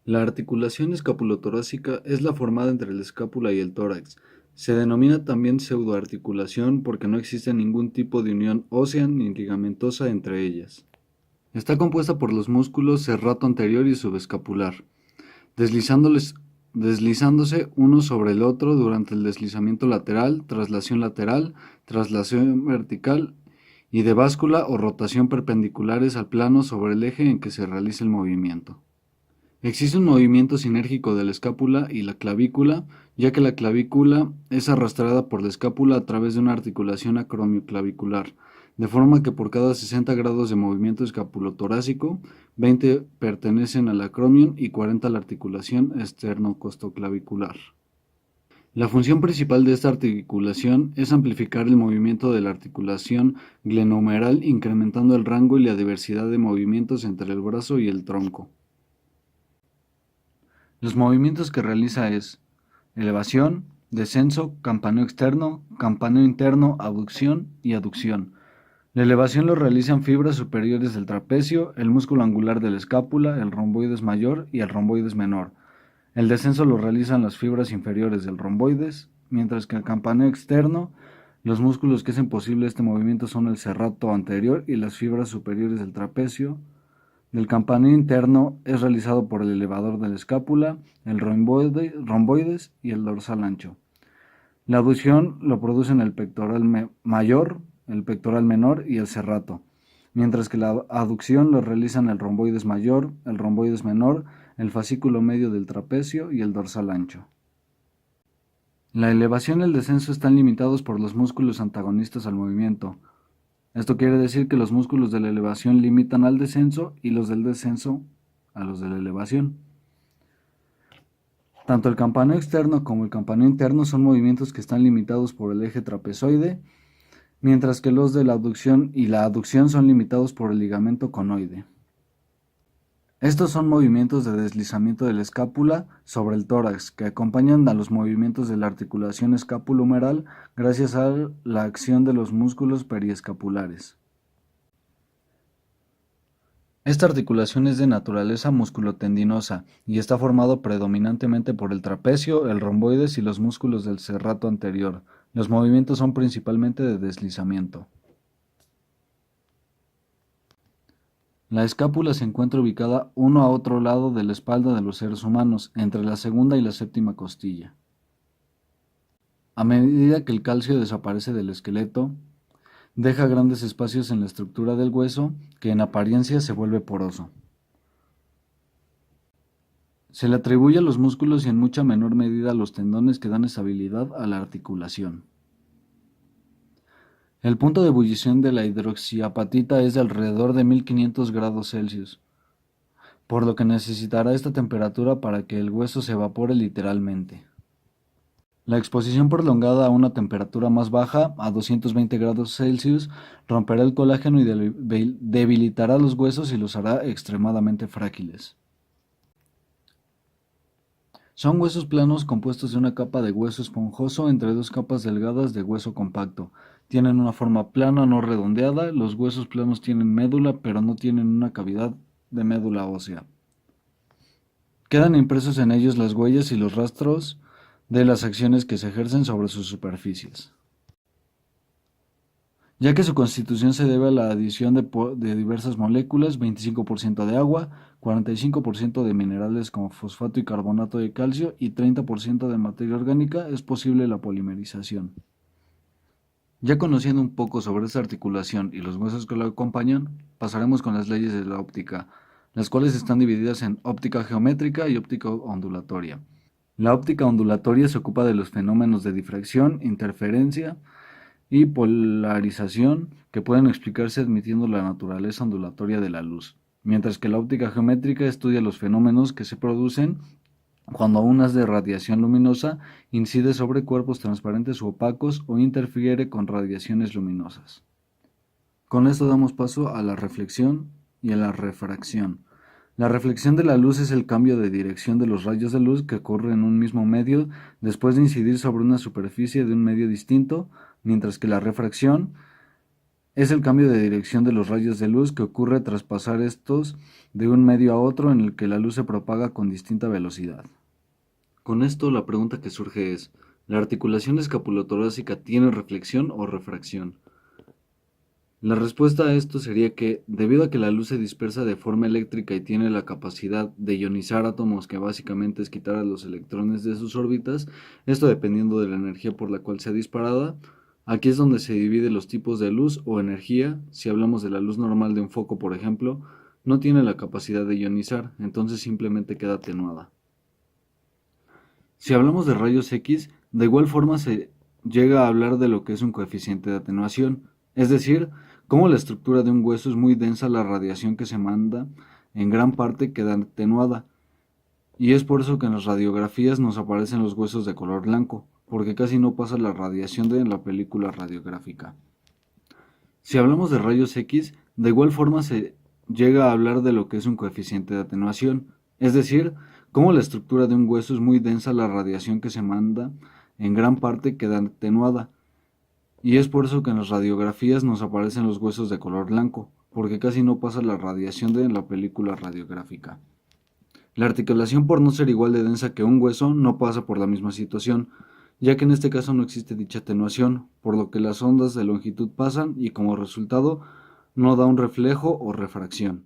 La articulación escapulotorácica es la formada entre la escápula y el tórax. Se denomina también pseudoarticulación porque no existe ningún tipo de unión ósea ni ligamentosa entre ellas. Está compuesta por los músculos serrato anterior y subescapular, deslizándose uno sobre el otro durante el deslizamiento lateral, traslación vertical y de báscula o rotación perpendiculares al plano sobre el eje en que se realiza el movimiento. Existe un movimiento sinérgico de la escápula y la clavícula, ya que la clavícula es arrastrada por la escápula a través de una articulación acromioclavicular, de forma que por cada 60 grados de movimiento escapulotorácico, 20 pertenecen al acromion y 40 a la articulación esternocostoclavicular. La función principal de esta articulación es amplificar el movimiento de la articulación glenohumeral, incrementando el rango y la diversidad de movimientos entre el brazo y el tronco. Los movimientos que realiza es elevación, descenso, campaneo externo, campaneo interno, abducción y aducción. La elevación lo realizan fibras superiores del trapecio, el músculo angular de la escápula, el romboides mayor y el romboides menor. El descenso lo realizan las fibras inferiores del romboides, mientras que el campaneo externo, los músculos que hacen posible este movimiento son el serrato anterior y las fibras superiores del trapecio. Del campaneo interno es realizado por el elevador de la escápula, el romboides y el dorsal ancho. La abducción lo producen el pectoral mayor, el pectoral menor y el serrato, mientras que la aducción lo realizan el romboides mayor, el romboides menor, el fascículo medio del trapecio y el dorsal ancho. La elevación y el descenso están limitados por los músculos antagonistas al movimiento. Esto quiere decir que los músculos de la elevación limitan al descenso y los del descenso a los de la elevación. Tanto el campaneo externo como el campaneo interno son movimientos que están limitados por el eje trapezoide, mientras que los de la abducción y la aducción son limitados por el ligamento conoide. Estos son movimientos de deslizamiento de la escápula sobre el tórax, que acompañan a los movimientos de la articulación escapulohumeral gracias a la acción de los músculos periescapulares. Esta articulación es de naturaleza musculotendinosa y está formado predominantemente por el trapecio, el romboides y los músculos del serrato anterior. Los movimientos son principalmente de deslizamiento. La escápula se encuentra ubicada uno a otro lado de la espalda de los seres humanos, entre la segunda y la séptima costilla. A medida que el calcio desaparece del esqueleto, deja grandes espacios en la estructura del hueso que en apariencia se vuelve poroso. Se le atribuye a los músculos y en mucha menor medida a los tendones que dan estabilidad a la articulación. El punto de ebullición de la hidroxiapatita es de alrededor de 1500 grados Celsius, por lo que necesitará esta temperatura para que el hueso se evapore literalmente. La exposición prolongada a una temperatura más baja, a 220 grados Celsius, romperá el colágeno y debilitará los huesos y los hará extremadamente frágiles. Son huesos planos compuestos de una capa de hueso esponjoso entre dos capas delgadas de hueso compacto. Tienen una forma plana, no redondeada. Los huesos planos tienen médula, pero no tienen una cavidad de médula ósea. Quedan impresos en ellos las huellas y los rastros de las acciones que se ejercen sobre sus superficies. Ya que su constitución se debe a la adición de diversas moléculas, 25% de agua, 45% de minerales como fosfato y carbonato de calcio y 30% de materia orgánica, es posible la polimerización. Ya conociendo un poco sobre esta articulación y los huesos que la acompañan, pasaremos con las leyes de la óptica, las cuales están divididas en óptica geométrica y óptica ondulatoria. La óptica ondulatoria se ocupa de los fenómenos de difracción, interferencia y polarización que pueden explicarse admitiendo la naturaleza ondulatoria de la luz, mientras que la óptica geométrica estudia los fenómenos que se producen cuando un haz de radiación luminosa incide sobre cuerpos transparentes u opacos o interfiere con radiaciones luminosas. Con esto damos paso a la reflexión y a la refracción. La reflexión de la luz es el cambio de dirección de los rayos de luz que ocurre en un mismo medio después de incidir sobre una superficie de un medio distinto, mientras que la refracción Es el cambio de dirección de los rayos de luz que ocurre tras pasar estos de un medio a otro en el que la luz se propaga con distinta velocidad. Con esto, la pregunta que surge es, ¿la articulación escapulotorácica tiene reflexión o refracción? La respuesta a esto sería que, debido a que la luz se dispersa de forma eléctrica y tiene la capacidad de ionizar átomos, que básicamente es quitar a los electrones de sus órbitas, esto dependiendo de la energía por la cual sea disparada, aquí es donde se divide los tipos de luz o energía. Si hablamos de la luz normal de un foco, por ejemplo, no tiene la capacidad de ionizar, entonces simplemente queda atenuada. Si hablamos de rayos X, de igual forma se llega a hablar de lo que es un coeficiente de atenuación, es decir, como la estructura de un hueso es muy densa, la radiación que se manda en gran parte queda atenuada, y es por eso que en las radiografías nos aparecen los huesos de color blanco, porque casi no pasa la radiación de la película radiográfica. Si hablamos de rayos X, de igual forma se llega a hablar de lo que es un coeficiente de atenuación, es decir, como la estructura de un hueso es muy densa, la radiación que se manda en gran parte queda atenuada, y es por eso que en las radiografías nos aparecen los huesos de color blanco, porque casi no pasa la radiación de la película radiográfica. La articulación, por no ser igual de densa que un hueso, no pasa por la misma situación, ya que en este caso no existe dicha atenuación, por lo que las ondas de longitud pasan y como resultado no da un reflejo o refracción.